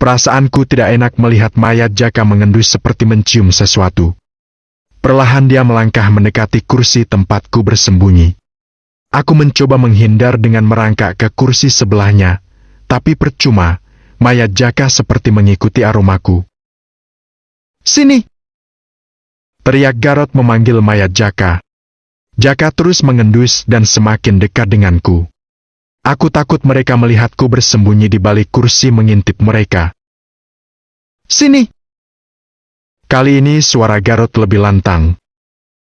Perasaanku tidak enak melihat mayat Jaka mengendus seperti mencium sesuatu. Perlahan dia melangkah mendekati kursi tempatku bersembunyi. Aku mencoba menghindar dengan merangkak ke kursi sebelahnya, tapi percuma, mayat Jaka seperti mengikuti aromaku. "Sini!" teriak Garot memanggil mayat Jaka. Jaka terus mengendus dan semakin dekat denganku. Aku takut mereka melihatku bersembunyi di balik kursi mengintip mereka. "Sini!" Kali ini suara Garot lebih lantang.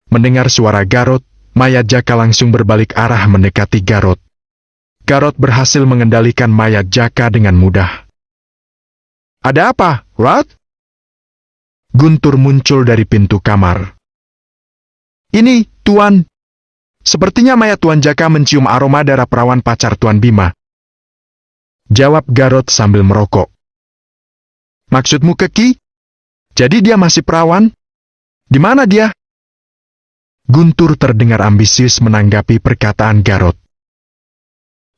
Mendengar suara Garot, mayat Jaka langsung berbalik arah mendekati Garot. Garot berhasil mengendalikan mayat Jaka dengan mudah. "Ada apa, Rod?" Guntur muncul dari pintu kamar. "Ini, Tuan. Sepertinya mayat Tuan Jaka mencium aroma darah perawan pacar Tuan Bima," jawab Garot sambil merokok. "Maksudmu Keki? Jadi dia masih perawan? Di mana dia?" Guntur terdengar ambisius menanggapi perkataan Garot.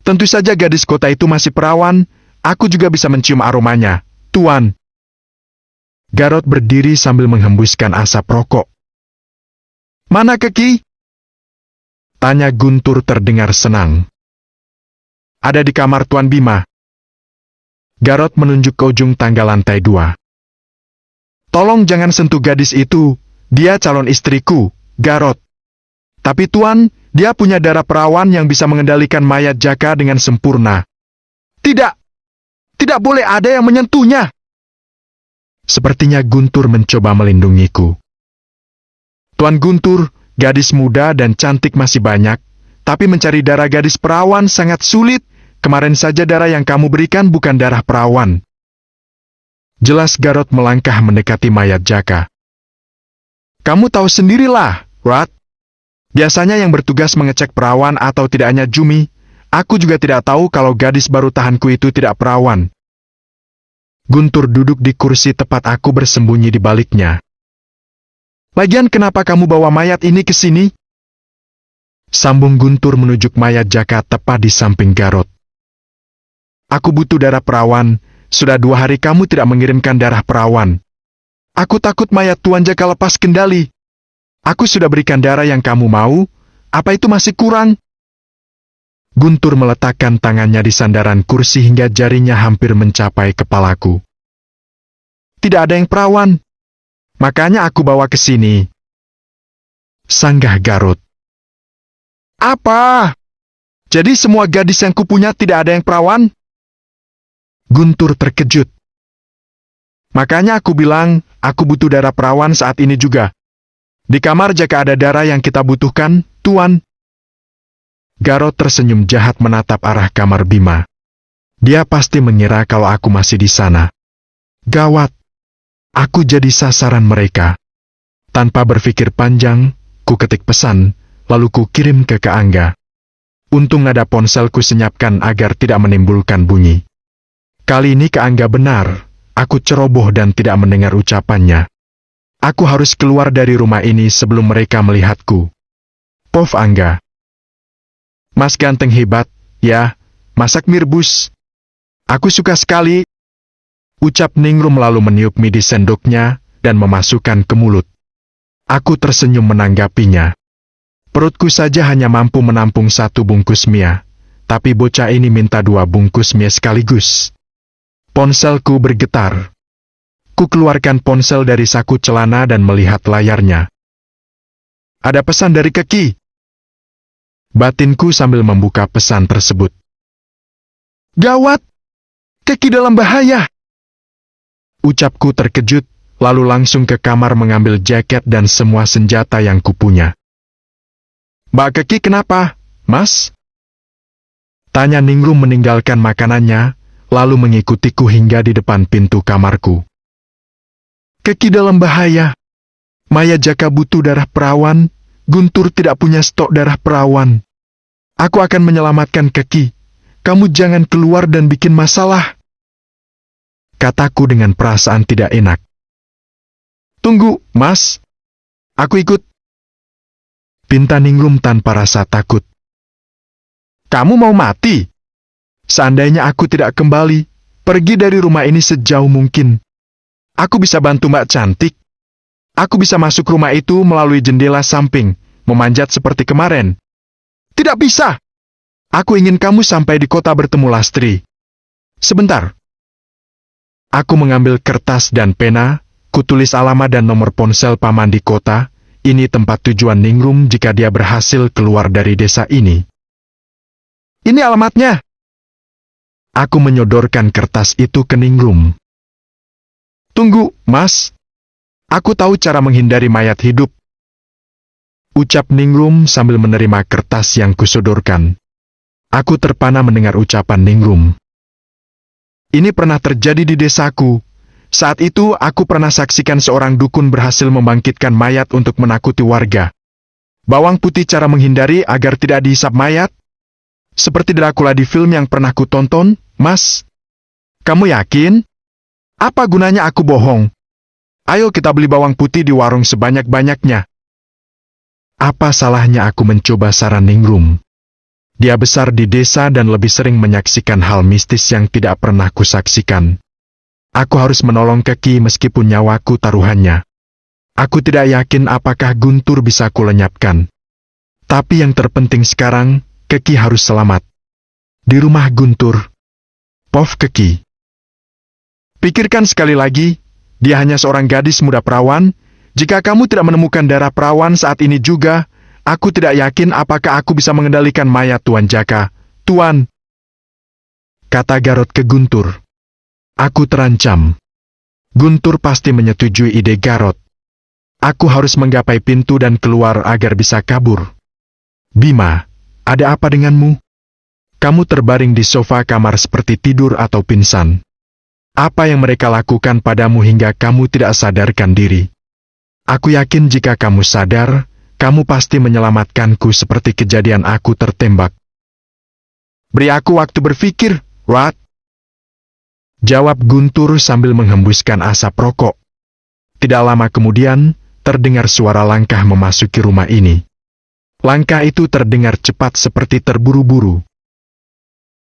"Tentu saja gadis kota itu masih perawan, aku juga bisa mencium aromanya, Tuan." Garot berdiri sambil menghembuskan asap rokok. "Mana Keki?" tanya Guntur terdengar senang. "Ada di kamar Tuan Bima." Garot menunjuk ke ujung tangga lantai 2. "Tolong jangan sentuh gadis itu, dia calon istriku, Garot. Tapi Tuan, dia punya darah perawan yang bisa mengendalikan mayat Jaka dengan sempurna." "Tidak! Tidak boleh ada yang menyentuhnya!" Sepertinya Guntur mencoba melindungiku. "Tuan Guntur, gadis muda dan cantik masih banyak, tapi mencari darah gadis perawan sangat sulit. Kemarin saja darah yang kamu berikan bukan darah perawan." Jelas Garot melangkah mendekati mayat Jaka. "Kamu tahu sendirilah, Rod. Biasanya yang bertugas mengecek perawan atau tidak hanya Jumi, aku juga tidak tahu kalau gadis baru tahanku itu tidak perawan." Guntur duduk di kursi tepat aku bersembunyi di baliknya. "Lagian kenapa kamu bawa mayat ini ke sini?" Sambung Guntur menunjuk mayat Jaka tepat di samping Garot. "Aku butuh darah perawan, sudah 2 hari kamu tidak mengirimkan darah perawan. Aku takut mayat Tuan Jaka lepas kendali. Aku sudah berikan darah yang kamu mau, apa itu masih kurang?" Guntur meletakkan tangannya di sandaran kursi hingga jarinya hampir mencapai kepalaku. "Tidak ada yang perawan. Makanya aku bawa ke sini," sanggah Garot. "Apa? Jadi semua gadis yang kupunya tidak ada yang perawan?" Guntur terkejut. "Makanya aku bilang, aku butuh darah perawan saat ini juga. Di kamar Jaka ada darah yang kita butuhkan, Tuan." Garot tersenyum jahat menatap arah kamar Bima. Dia pasti mengira kalau aku masih di sana. Gawat. Aku jadi sasaran mereka. Tanpa berpikir panjang, ku ketik pesan, lalu ku kirim ke Kak Angga. Untung nada ponselku senyapkan agar tidak menimbulkan bunyi. Kali ini Kak Angga benar, aku ceroboh dan tidak mendengar ucapannya. Aku harus keluar dari rumah ini sebelum mereka melihatku. "Pov Angga. Mas ganteng hebat, ya, masak mie rebus. Aku suka sekali," ucap Ningrum lalu meniup mie di sendoknya dan memasukkan ke mulut. Aku tersenyum menanggapinya. Perutku saja hanya mampu menampung 1 bungkus mie, tapi bocah ini minta 2 bungkus mie sekaligus. Ponselku bergetar. Ku keluarkan ponsel dari saku celana dan melihat layarnya. "Ada pesan dari Keki," batinku sambil membuka pesan tersebut. "Gawat! Keki dalam bahaya!" Ucapku terkejut, lalu langsung ke kamar mengambil jaket dan semua senjata yang kupunya. "Mbak Keki kenapa, Mas?" tanya Ningrum meninggalkan makanannya, lalu mengikutiku hingga di depan pintu kamarku. "Keki dalam bahaya. Mayat Jaka butuh darah perawan, Guntur tidak punya stok darah perawan. Aku akan menyelamatkan Keki. Kamu jangan keluar dan bikin masalah," kataku dengan perasaan tidak enak. "Tunggu, Mas. Aku ikut," pinta Ningrum tanpa rasa takut. "Kamu mau mati? Seandainya aku tidak kembali, Pergi dari rumah ini sejauh mungkin. Aku bisa bantu Mbak Cantik. Aku bisa masuk rumah itu melalui jendela samping, memanjat seperti kemarin. Tidak bisa. Aku ingin kamu sampai di kota bertemu Lastri. Sebentar. Aku mengambil kertas dan pena, kutulis alamat dan nomor ponsel paman di kota. Ini tempat tujuan Ningrum jika dia berhasil keluar dari desa ini. Ini alamatnya. Aku menyodorkan kertas itu ke Ningrum. Tunggu, Mas. Aku tahu cara menghindari mayat hidup. Ucap Ningrum sambil menerima kertas yang kusodorkan. Aku terpana mendengar ucapan Ningrum. Ini pernah terjadi di desaku. Saat itu aku pernah saksikan seorang dukun berhasil membangkitkan mayat untuk menakuti warga. Bawang putih cara menghindari agar tidak dihisap mayat? Seperti Dracula di film yang pernah kutonton, Mas. Kamu yakin? Apa gunanya aku bohong? Ayo kita beli bawang putih di warung sebanyak-banyaknya. Apa salahnya aku mencoba saran Ningrum? Dia besar di desa dan lebih sering menyaksikan hal mistis yang tidak pernah kusaksikan. Aku harus menolong Keki meskipun nyawaku taruhannya. Aku tidak yakin apakah Guntur bisa kulenyapkan. Tapi yang terpenting sekarang, Keki harus selamat. Di rumah Guntur. Pov Keki. Pikirkan sekali lagi, dia hanya seorang gadis muda perawan. Jika kamu tidak menemukan darah perawan saat ini juga, aku tidak yakin apakah aku bisa mengendalikan mayat Tuan Jaka. Tuan, kata Garot ke Guntur. Aku terancam. Guntur pasti menyetujui ide Garot. Aku harus menggapai pintu dan keluar agar bisa kabur. Bima, ada apa denganmu? Kamu terbaring di sofa kamar seperti tidur atau pingsan. Apa yang mereka lakukan padamu hingga kamu tidak sadarkan diri? Aku yakin jika kamu sadar, kamu pasti menyelamatkanku seperti kejadian aku tertembak. Beri aku waktu berpikir, Rat. Jawab Guntur sambil menghembuskan asap rokok. Tidak lama kemudian, terdengar suara langkah memasuki rumah ini. Langkah itu terdengar cepat seperti terburu-buru.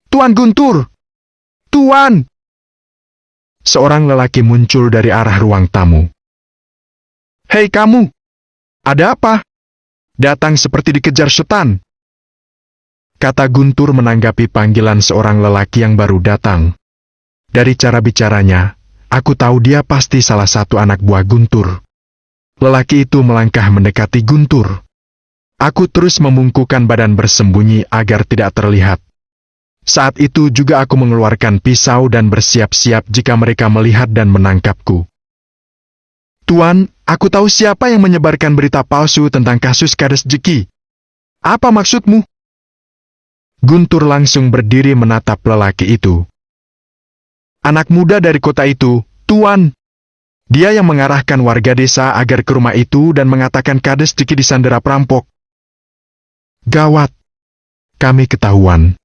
Tuan Guntur! Tuan! Seorang lelaki muncul dari arah ruang tamu. Hei kamu! Ada apa? Datang seperti dikejar setan. Kata Guntur menanggapi panggilan seorang lelaki yang baru datang. Dari cara bicaranya, aku tahu dia pasti salah satu anak buah Guntur. Lelaki itu melangkah mendekati Guntur. Aku terus membungkukkan badan bersembunyi agar tidak terlihat. Saat itu juga aku mengeluarkan pisau dan bersiap-siap jika mereka melihat dan menangkapku. Tuan, aku tahu siapa yang menyebarkan berita palsu tentang kasus Kades Jeki. Apa maksudmu? Guntur langsung berdiri menatap lelaki itu. Anak muda dari kota itu, Tuan. Dia yang mengarahkan warga desa agar ke rumah itu dan mengatakan Kades Jeki disandera perampok. Gawat. Kami ketahuan.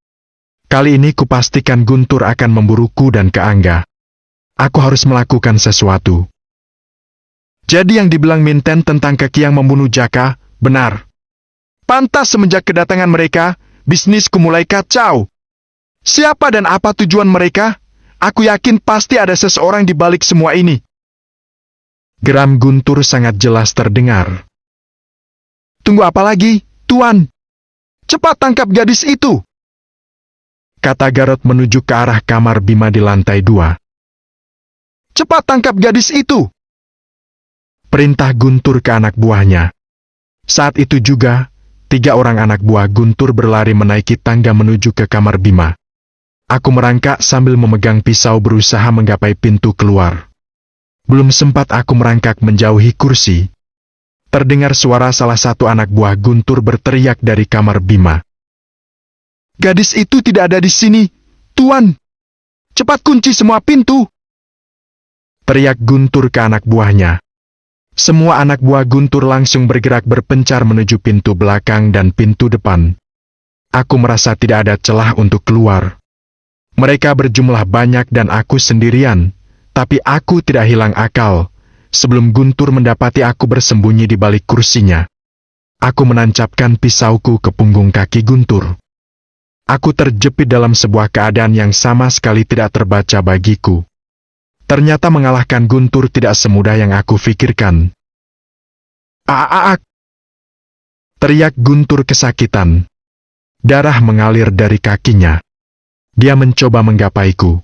Kali ini kupastikan Guntur akan memburuku dan ke Angga. Aku harus melakukan sesuatu. Jadi yang dibilang Minten tentang Keki yang membunuh Jaka, benar. Pantas semenjak kedatangan mereka, bisnisku mulai kacau. Siapa dan apa tujuan mereka? Aku yakin pasti ada seseorang di balik semua ini. Geram Guntur sangat jelas terdengar. Tunggu apa lagi, Tuan? Cepat tangkap gadis itu! Kata Garot menuju ke arah kamar Bima di lantai 2. Cepat tangkap gadis itu! Perintah Guntur ke anak buahnya. Saat itu juga, 3 orang anak buah Guntur berlari menaiki tangga menuju ke kamar Bima. Aku merangkak sambil memegang pisau berusaha menggapai pintu keluar. Belum sempat aku merangkak menjauhi kursi. Terdengar suara salah satu anak buah Guntur berteriak dari kamar Bima. Gadis itu tidak ada di sini, Tuan. Cepat kunci semua pintu. Teriak Guntur ke anak buahnya. Semua anak buah Guntur langsung bergerak berpencar menuju pintu belakang dan pintu depan. Aku merasa tidak ada celah untuk keluar. Mereka berjumlah banyak dan aku sendirian, tapi aku tidak hilang akal. Sebelum Guntur mendapati aku bersembunyi di balik kursinya. Aku menancapkan pisauku ke punggung kaki Guntur. Aku terjepit dalam sebuah keadaan yang sama sekali tidak terbaca bagiku. Ternyata mengalahkan Guntur tidak semudah yang aku pikirkan. Aaak! Teriak Guntur kesakitan. Darah mengalir dari kakinya. Dia mencoba menggapaiku.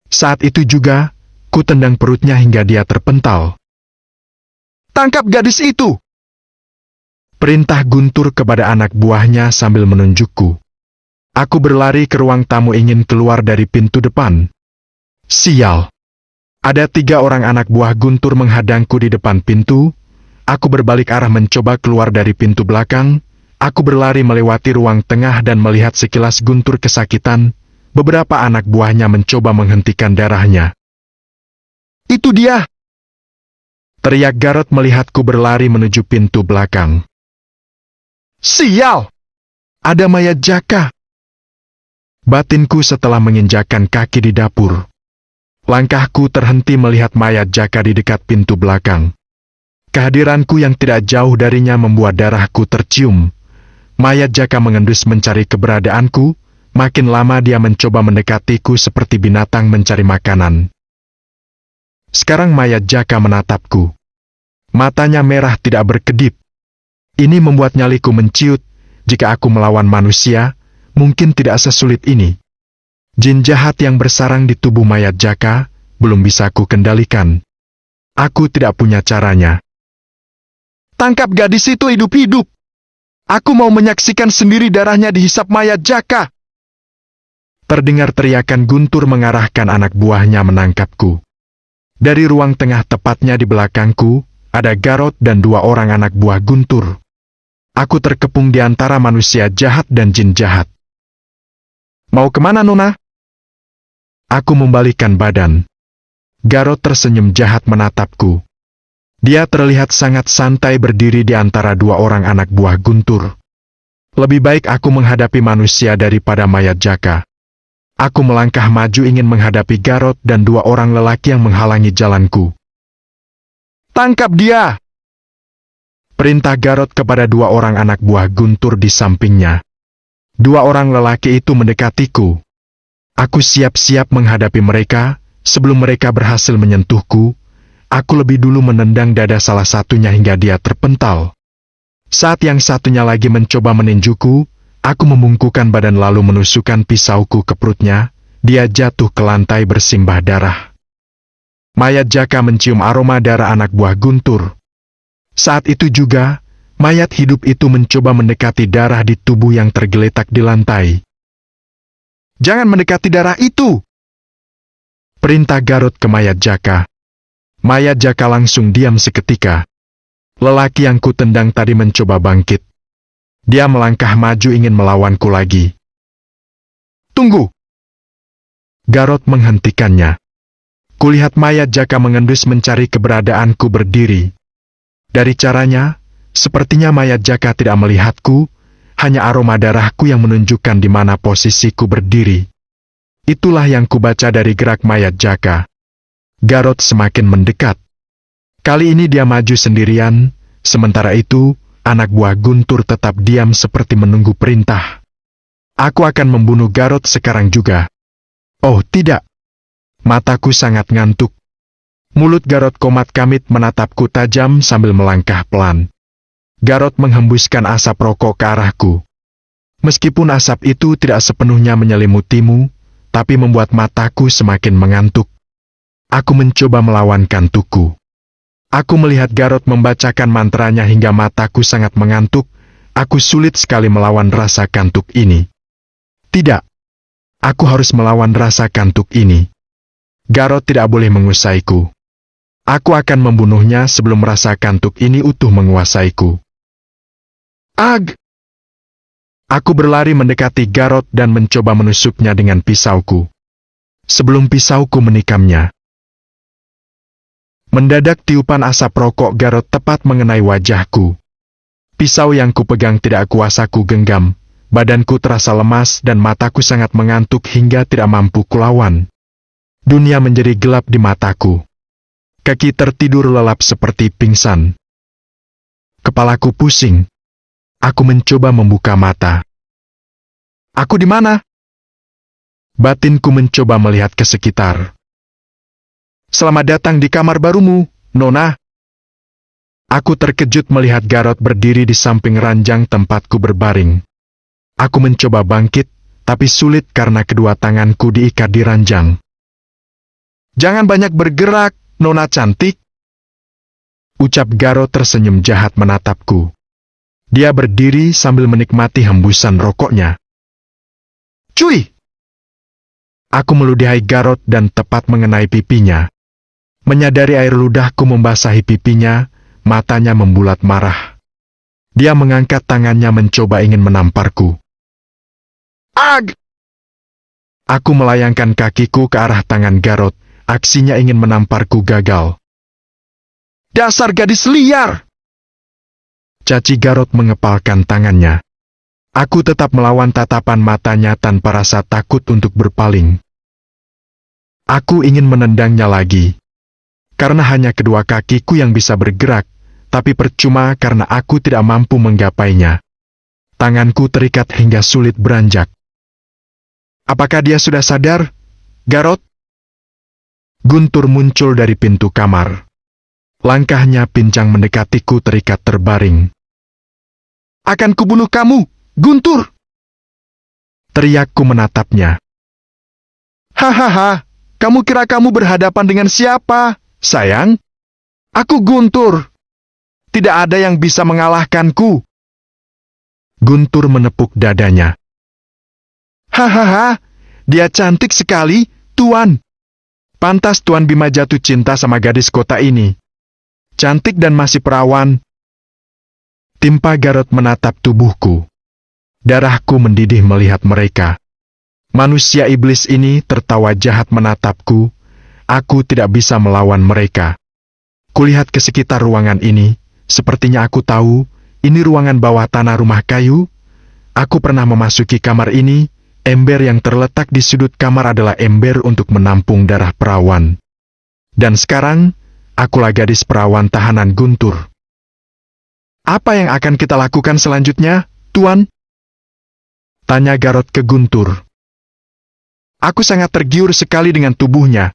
Saat itu juga, ku tendang perutnya hingga dia terpental. Tangkap gadis itu! Perintah Guntur kepada anak buahnya sambil menunjukku. Aku berlari ke ruang tamu ingin keluar dari pintu depan. Sial! Ada 3 orang anak buah Guntur menghadangku di depan pintu. Aku berbalik arah mencoba keluar dari pintu belakang. Aku berlari melewati ruang tengah dan melihat sekilas Guntur kesakitan. Beberapa anak buahnya mencoba menghentikan darahnya. Itu dia! Teriak Garot melihatku berlari menuju pintu belakang. Sial! Ada mayat Jaka! Batinku setelah menginjakkan kaki di dapur. Langkahku terhenti melihat mayat Jaka di dekat pintu belakang. Kehadiranku yang tidak jauh darinya membuat darahku tercium. Mayat Jaka mengendus mencari keberadaanku. Makin lama dia mencoba mendekatiku seperti binatang mencari makanan. Sekarang mayat Jaka menatapku. Matanya merah tidak berkedip. Ini membuat nyaliku menciut. Jika aku melawan manusia, mungkin tidak sesulit ini. Jin jahat yang bersarang di tubuh mayat Jaka, belum bisa ku kendalikan. Aku tidak punya caranya. Tangkap gadis itu hidup-hidup! Aku mau menyaksikan sendiri darahnya dihisap mayat Jaka! Terdengar teriakan Guntur mengarahkan anak buahnya menangkapku. Dari ruang tengah tepatnya di belakangku, ada Garot dan 2 orang anak buah Guntur. Aku terkepung di antara manusia jahat dan jin jahat. Mau kemana, Nona? Aku membalikkan badan. Garot tersenyum jahat menatapku. Dia terlihat sangat santai berdiri di antara 2 orang anak buah Guntur. Lebih baik aku menghadapi manusia daripada mayat Jaka. Aku melangkah maju ingin menghadapi Garot dan 2 orang lelaki yang menghalangi jalanku. Tangkap dia! Perintah Garot kepada 2 orang anak buah Guntur di sampingnya. 2 orang lelaki itu mendekatiku. Aku siap-siap menghadapi mereka. Sebelum mereka berhasil menyentuhku, aku lebih dulu menendang dada salah satunya hingga dia terpental. Saat yang satunya lagi mencoba meninjuku, aku membungkukkan badan lalu menusukkan pisauku ke perutnya. Dia jatuh ke lantai bersimbah darah. Mayat Jaka mencium aroma darah anak buah Guntur. Saat itu juga, mayat hidup itu mencoba mendekati darah di tubuh yang tergeletak di lantai. Jangan mendekati darah itu! Perintah Garot ke mayat Jaka. Mayat Jaka langsung diam seketika. Lelaki yang kutendang tadi mencoba bangkit. Dia melangkah maju ingin melawanku lagi. Tunggu! Garot menghentikannya. Kulihat mayat Jaka mengendus mencari keberadaanku berdiri. Dari caranya, sepertinya mayat Jaka tidak melihatku, hanya aroma darahku yang menunjukkan di mana posisiku berdiri. Itulah yang kubaca dari gerak mayat Jaka. Garot semakin mendekat. Kali ini dia maju sendirian, sementara itu, anak buah Guntur tetap diam seperti menunggu perintah. Aku akan membunuh Garot sekarang juga. Oh tidak! Mataku sangat ngantuk. Mulut Garot komat kamit menatapku tajam sambil melangkah pelan. Garot menghembuskan asap rokok ke arahku. Meskipun asap itu tidak sepenuhnya menyelimutimu, tapi membuat mataku semakin mengantuk. Aku mencoba melawan kantukku. Aku melihat Garot membacakan mantranya hingga mataku sangat mengantuk. Aku sulit sekali melawan rasa kantuk ini. Tidak. Aku harus melawan rasa kantuk ini. Garot tidak boleh mengusaiku. Aku akan membunuhnya sebelum rasa kantuk ini utuh menguasaiku. Ag! Aku berlari mendekati Garot dan mencoba menusuknya dengan pisauku. Sebelum pisauku menikamnya. Mendadak tiupan asap rokok Garot tepat mengenai wajahku. Pisau yang kupegang tidak kuasa ku genggam. Badanku terasa lemas dan mataku sangat mengantuk hingga tidak mampu kulawan. Dunia menjadi gelap di mataku. Kaki tertidur lelap seperti pingsan. Kepalaku pusing. Aku mencoba membuka mata. Aku di mana? Batinku mencoba melihat ke sekitar. Selamat datang di kamar barumu, Nona. Aku terkejut melihat Garot berdiri di samping ranjang tempatku berbaring. Aku mencoba bangkit, tapi sulit karena kedua tanganku diikat di ranjang. Jangan banyak bergerak, Nona cantik. Ucap Garot tersenyum jahat menatapku. Dia berdiri sambil menikmati hembusan rokoknya. Cuy! Aku meludahi Garot dan tepat mengenai pipinya. Menyadari air ludahku membasahi pipinya, matanya membulat marah. Dia mengangkat tangannya mencoba ingin menamparku. Ag! Aku melayangkan kakiku ke arah tangan Garot, aksinya ingin menamparku gagal. Dasar gadis liar! Caci Garot mengepalkan tangannya. Aku tetap melawan tatapan matanya tanpa rasa takut untuk berpaling. Aku ingin menendangnya lagi. Karena hanya kedua kakiku yang bisa bergerak, tapi percuma karena aku tidak mampu menggapainya. Tanganku terikat hingga sulit beranjak. Apakah dia sudah sadar, Garot? Guntur muncul dari pintu kamar. Langkahnya pincang mendekatiku terikat terbaring. Akan kubunuh kamu, Guntur! Teriakku menatapnya. Hahaha, kamu kira kamu berhadapan dengan siapa? Sayang, aku Guntur. Tidak ada yang bisa mengalahkanku. Guntur menepuk dadanya. Hahaha, dia cantik sekali, Tuan. Pantas Tuan Bima jatuh cinta sama gadis kota ini. Cantik dan masih perawan. Timpa Garot menatap tubuhku. Darahku mendidih melihat mereka. Manusia iblis ini tertawa jahat menatapku. Aku tidak bisa melawan mereka. Kulihat ke sekitar ruangan ini, sepertinya aku tahu, ini ruangan bawah tanah rumah kayu. Aku pernah memasuki kamar ini, ember yang terletak di sudut kamar adalah ember untuk menampung darah perawan. Dan sekarang, akulah gadis perawan tahanan Guntur. Apa yang akan kita lakukan selanjutnya, Tuan? Tanya Garot ke Guntur. Aku sangat tergiur sekali dengan tubuhnya.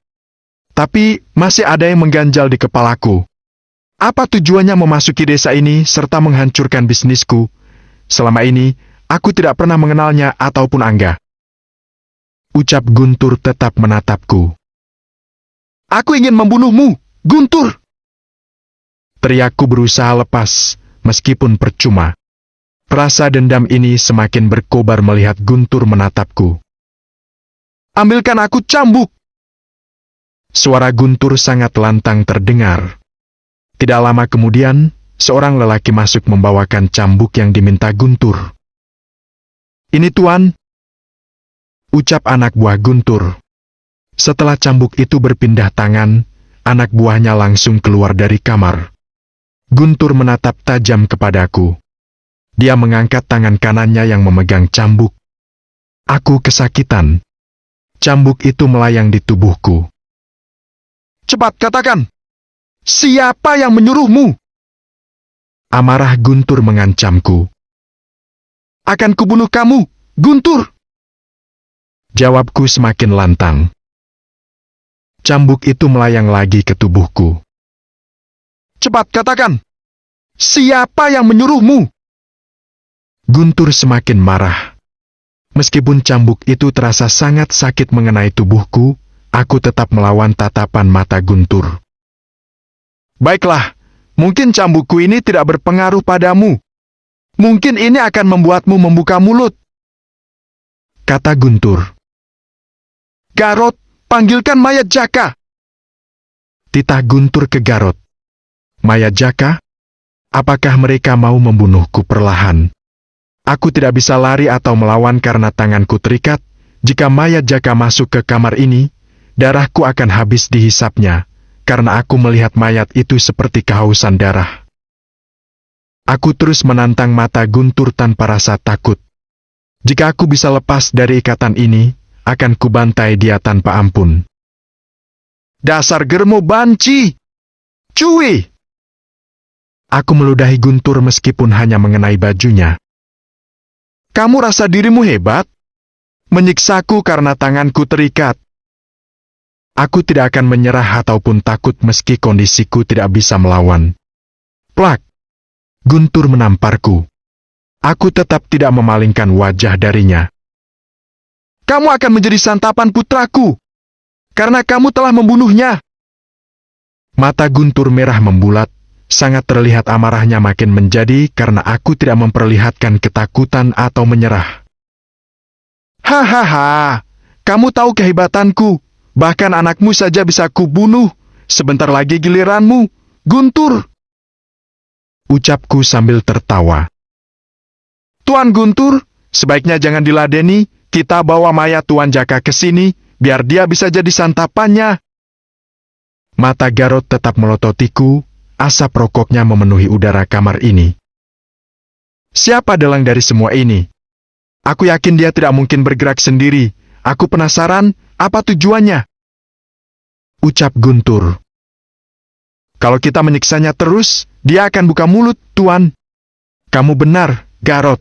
Tapi masih ada yang mengganjal di kepalaku. Apa tujuannya memasuki desa ini serta menghancurkan bisnisku? Selama ini, aku tidak pernah mengenalnya ataupun Angga. Ucap Guntur tetap menatapku. Aku ingin membunuhmu, Guntur! Teriakku berusaha lepas, meskipun percuma. Rasa dendam ini semakin berkobar melihat Guntur menatapku. Ambilkan aku cambuk! Suara Guntur sangat lantang terdengar. Tidak lama kemudian, seorang lelaki masuk membawakan cambuk yang diminta Guntur. Ini Tuan, ucap anak buah Guntur. Setelah cambuk itu berpindah tangan, anak buahnya langsung keluar dari kamar. Guntur menatap tajam kepadaku. Dia mengangkat tangan kanannya yang memegang cambuk. Aku kesakitan. Cambuk itu melayang di tubuhku. Cepat katakan, siapa yang menyuruhmu? Amarah Guntur mengancamku. Akan kubunuh kamu, Guntur! Jawabku semakin lantang. Cambuk itu melayang lagi ke tubuhku. Cepat katakan, siapa yang menyuruhmu? Guntur semakin marah. Meskipun cambuk itu terasa sangat sakit mengenai tubuhku, aku tetap melawan tatapan mata Guntur. Baiklah, mungkin cambukku ini tidak berpengaruh padamu. Mungkin ini akan membuatmu membuka mulut. Kata Guntur. Garot, panggilkan mayat Jaka. Titah Guntur ke Garot. Mayat Jaka? Apakah mereka mau membunuhku perlahan? Aku tidak bisa lari atau melawan karena tanganku terikat. Jika mayat Jaka masuk ke kamar ini, darahku akan habis dihisapnya, karena aku melihat mayat itu seperti kehausan darah. Aku terus menantang mata Guntur tanpa rasa takut. Jika aku bisa lepas dari ikatan ini, akan kubantai dia tanpa ampun. Dasar germo banci! Cuy! Aku meludahi Guntur meskipun hanya mengenai bajunya. Kamu rasa dirimu hebat? menyiksaku karena tanganku terikat. Aku tidak akan menyerah ataupun takut meski kondisiku tidak bisa melawan. Plak! Guntur menamparku. Aku tetap tidak memalingkan wajah darinya. Kamu akan menjadi santapan putraku, karena kamu telah membunuhnya. Mata Guntur merah membulat, sangat terlihat amarahnya makin menjadi karena aku tidak memperlihatkan ketakutan atau menyerah. Hahaha, kamu tahu kehebatanku. Bahkan anakmu saja bisa kubunuh. Sebentar lagi giliranmu, Guntur. Ucapku sambil tertawa. Tuan Guntur, sebaiknya jangan diladeni. Kita bawa mayat Tuan Jaka ke sini, biar dia bisa jadi santapannya. Mata Garot tetap melototiku, asap rokoknya memenuhi udara kamar ini. Siapa dalang dari semua ini? Aku yakin dia tidak mungkin bergerak sendiri. Aku penasaran, apa tujuannya? Ucap Guntur. Kalau kita menyiksanya terus, dia akan buka mulut, Tuan. Kamu benar, Garot.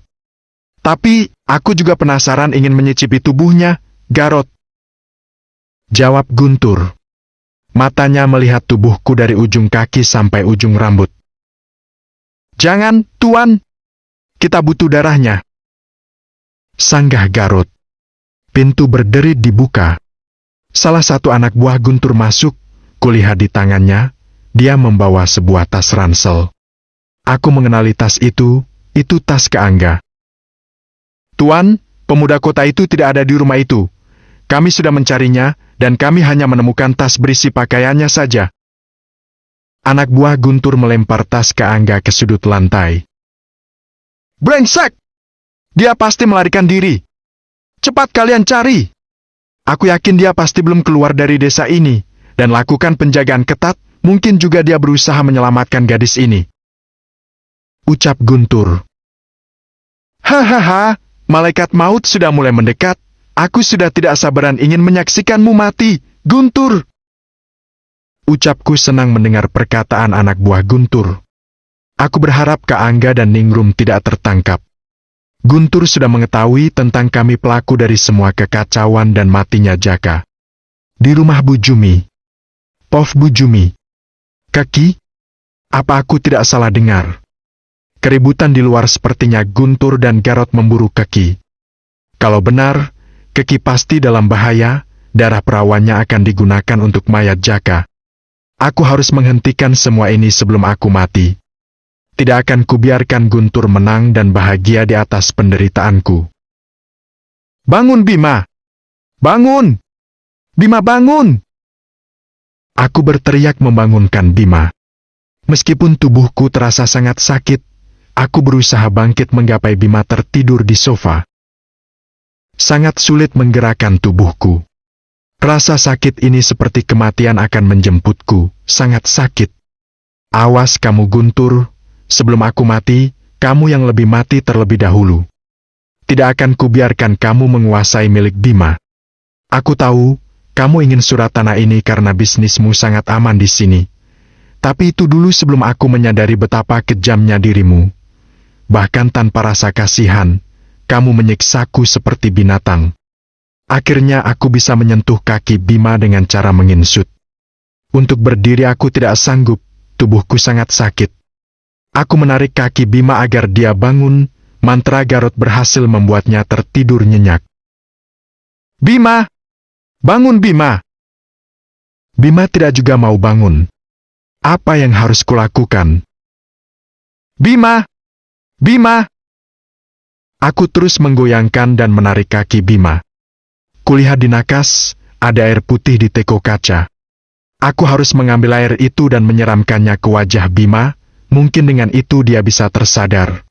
Tapi, aku juga penasaran ingin menyicipi tubuhnya, Garot. Jawab Guntur. Matanya melihat tubuhku dari ujung kaki sampai ujung rambut. Jangan, Tuan. Kita butuh darahnya. Sanggah Garot. Pintu berderit dibuka. Salah satu anak buah Guntur masuk, kulihat di tangannya, dia membawa sebuah tas ransel. Aku mengenali tas itu tas Keangga. Tuan, pemuda kota itu tidak ada di rumah itu. Kami sudah mencarinya, dan kami hanya menemukan tas berisi pakaiannya saja. Anak buah Guntur melempar tas Keangga ke sudut lantai. Brengsek! Dia pasti melarikan diri. Cepat kalian cari. Aku yakin dia pasti belum keluar dari desa ini, dan lakukan penjagaan ketat, mungkin juga dia berusaha menyelamatkan gadis ini. Ucap Guntur. Hahaha, malaikat maut sudah mulai mendekat. Aku sudah tidak sabaran ingin menyaksikanmu mati, Guntur. Ucapku senang mendengar perkataan anak buah Guntur. Aku berharap Keangga dan Ningrum tidak tertangkap. Guntur sudah mengetahui tentang kami pelaku dari semua kekacauan dan matinya Jaka. Di rumah Bu Jumi. Pov Bu Jumi. Keki? Apa aku tidak salah dengar? Keributan di luar sepertinya Guntur dan Garot memburu Keki. Kalau benar, Keki pasti dalam bahaya, darah perawannya akan digunakan untuk mayat Jaka. Aku harus menghentikan semua ini sebelum aku mati. Tidak akan kubiarkan Guntur menang dan bahagia di atas penderitaanku. Bangun Bima! Bangun! Bima bangun! Aku berteriak membangunkan Bima. Meskipun tubuhku terasa sangat sakit, aku berusaha bangkit menggapai Bima tertidur di sofa. Sangat sulit menggerakkan tubuhku. Rasa sakit ini seperti kematian akan menjemputku, sangat sakit. Awas kamu Guntur. Sebelum aku mati, kamu yang lebih mati terlebih dahulu. Tidak akan kubiarkan kamu menguasai milik Bima. Aku tahu, kamu ingin surat tanah ini karena bisnismu sangat aman di sini. Tapi itu dulu sebelum aku menyadari betapa kejamnya dirimu. Bahkan tanpa rasa kasihan, kamu menyiksaku seperti binatang. Akhirnya aku bisa menyentuh kaki Bima dengan cara menginsut. Untuk berdiri aku tidak sanggup, tubuhku sangat sakit. Aku menarik kaki Bima agar dia bangun, mantra Garot berhasil membuatnya tertidur nyenyak. Bima! Bangun Bima! Bima tidak juga mau bangun. Apa yang harus kulakukan? Bima! Bima! Aku terus menggoyangkan dan menarik kaki Bima. Kulihat di nakas, ada air putih di teko kaca. Aku harus mengambil air itu dan menyeramkannya ke wajah Bima. Mungkin dengan itu dia bisa tersadar.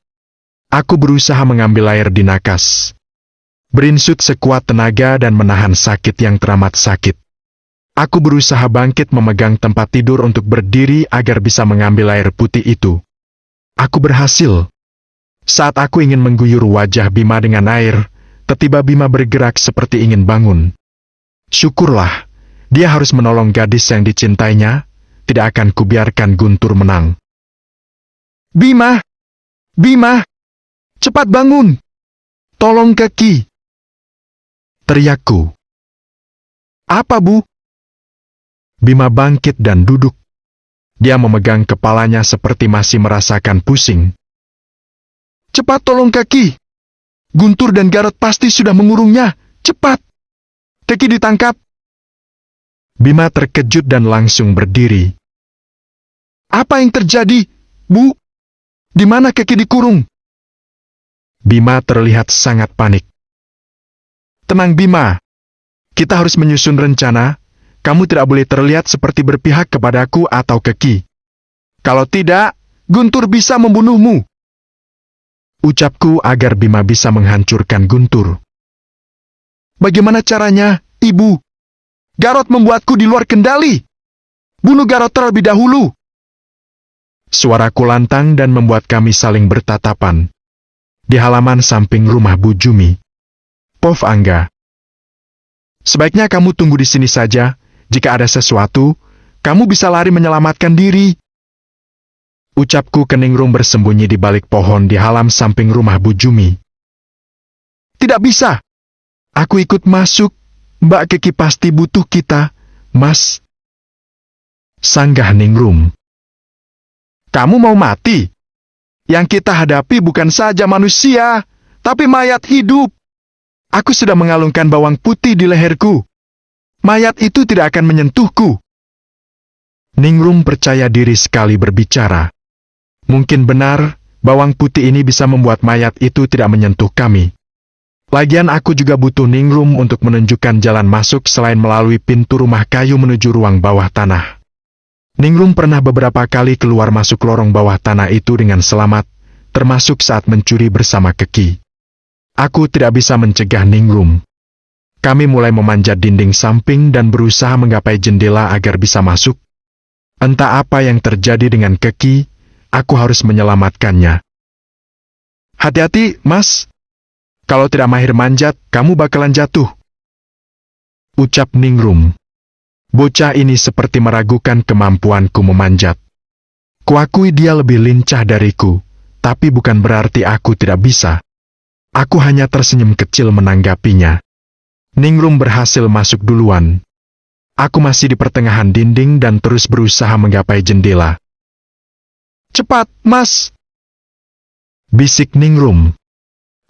Aku berusaha mengambil air di nakas. Berinsut sekuat tenaga dan menahan sakit yang teramat sakit. Aku berusaha bangkit memegang tempat tidur untuk berdiri agar bisa mengambil air putih itu. Aku berhasil. Saat aku ingin mengguyur wajah Bima dengan air, tiba-tiba Bima bergerak seperti ingin bangun. Syukurlah, dia harus menolong gadis yang dicintainya, tidak akan kubiarkan Guntur menang. Bima! Bima! Cepat bangun! Tolong Keki! teriakku. Apa, Bu? Bima bangkit dan duduk. Dia memegang kepalanya seperti masih merasakan pusing. Cepat tolong Keki. Guntur dan Garot pasti sudah mengurungnya. Cepat. Keki ditangkap. Bima terkejut dan langsung berdiri. Apa yang terjadi, Bu? Di mana Keki dikurung? Bima terlihat sangat panik. Tenang Bima. Kita harus menyusun rencana. Kamu tidak boleh terlihat seperti berpihak kepadaku atau Keki. Kalau tidak, Guntur bisa membunuhmu. Ucapku agar Bima bisa menghancurkan Guntur. Bagaimana caranya, Ibu? Garot membuatku di luar kendali. Bunuh Garot terlebih dahulu. Suaraku lantang dan membuat kami saling bertatapan. Di halaman samping rumah Bu Jumi. Pov Angga. Sebaiknya kamu tunggu di sini saja. Jika ada sesuatu, kamu bisa lari menyelamatkan diri. Ucapku ke Ningrum bersembunyi di balik pohon di halaman samping rumah Bu Jumi. Tidak bisa. Aku ikut masuk. Mbak Keki pasti butuh kita, Mas. Sanggah Ningrum. Kamu mau mati? Yang kita hadapi bukan saja manusia, tapi mayat hidup. Aku sudah mengalungkan bawang putih di leherku. Mayat itu tidak akan menyentuhku. Ningrum percaya diri sekali berbicara. Mungkin benar, bawang putih ini bisa membuat mayat itu tidak menyentuh kami. Lagian aku juga butuh Ningrum untuk menunjukkan jalan masuk selain melalui pintu rumah kayu menuju ruang bawah tanah. Ningrum pernah beberapa kali keluar masuk lorong bawah tanah itu dengan selamat, termasuk saat mencuri bersama Keki. Aku tidak bisa mencegah Ningrum. Kami mulai memanjat dinding samping dan berusaha menggapai jendela agar bisa masuk. Entah apa yang terjadi dengan Keki, aku harus menyelamatkannya. Hati-hati, Mas. Kalau tidak mahir manjat, kamu bakalan jatuh. Ucap Ningrum. Bocah ini seperti meragukan kemampuanku memanjat. Kuakui dia lebih lincah dariku, tapi bukan berarti aku tidak bisa. Aku hanya tersenyum kecil menanggapinya. Ningrum berhasil masuk duluan. Aku masih di pertengahan dinding dan terus berusaha menggapai jendela. Cepat, Mas! Bisik Ningrum.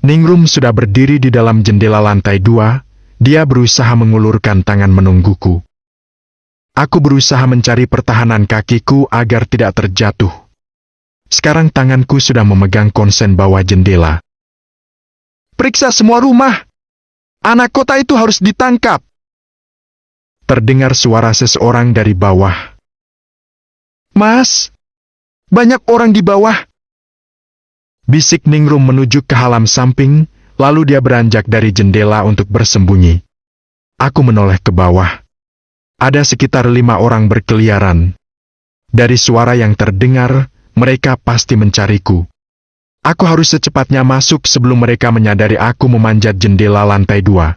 Ningrum sudah berdiri di dalam jendela lantai 2, dia berusaha mengulurkan tangan menungguku. Aku berusaha mencari pertahanan kakiku agar tidak terjatuh. Sekarang tanganku sudah memegang konsen bawah jendela. Periksa semua rumah! Anak kota itu harus ditangkap! Terdengar suara seseorang dari bawah. Mas! Banyak orang di bawah! Bisik Ningrum menuju ke halaman samping, lalu dia beranjak dari jendela untuk bersembunyi. Aku menoleh ke bawah. Ada sekitar 5 orang berkeliaran. Dari suara yang terdengar, mereka pasti mencariku. Aku harus secepatnya masuk sebelum mereka menyadari aku memanjat jendela lantai 2.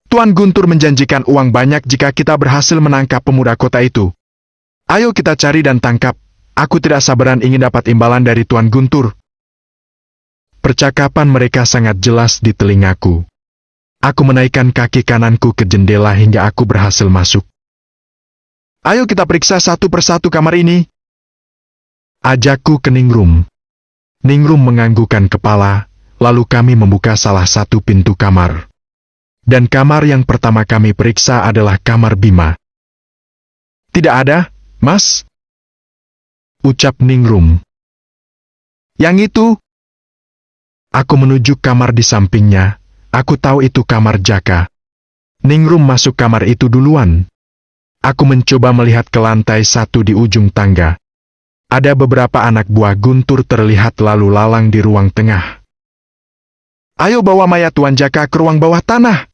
Tuan Guntur menjanjikan uang banyak jika kita berhasil menangkap pemuda kota itu. Ayo kita cari dan tangkap. Aku tidak sabaran ingin dapat imbalan dari Tuan Guntur. Percakapan mereka sangat jelas di telingaku. Aku menaikkan kaki kananku ke jendela hingga aku berhasil masuk. Ayo kita periksa satu persatu kamar ini. Ajakku ke Ningrum. Ningrum menganggukkan kepala, lalu kami membuka salah satu pintu kamar. Dan kamar yang pertama kami periksa adalah kamar Bima. Tidak ada, Mas. Ucap Ningrum. Yang itu. Aku menuju kamar di sampingnya. Aku tahu itu kamar Jaka. Ningrum masuk kamar itu duluan. Aku mencoba melihat ke lantai 1 di ujung tangga. Ada beberapa anak buah Guntur terlihat lalu lalang di ruang tengah. Ayo bawa mayat Tuan Jaka ke ruang bawah tanah.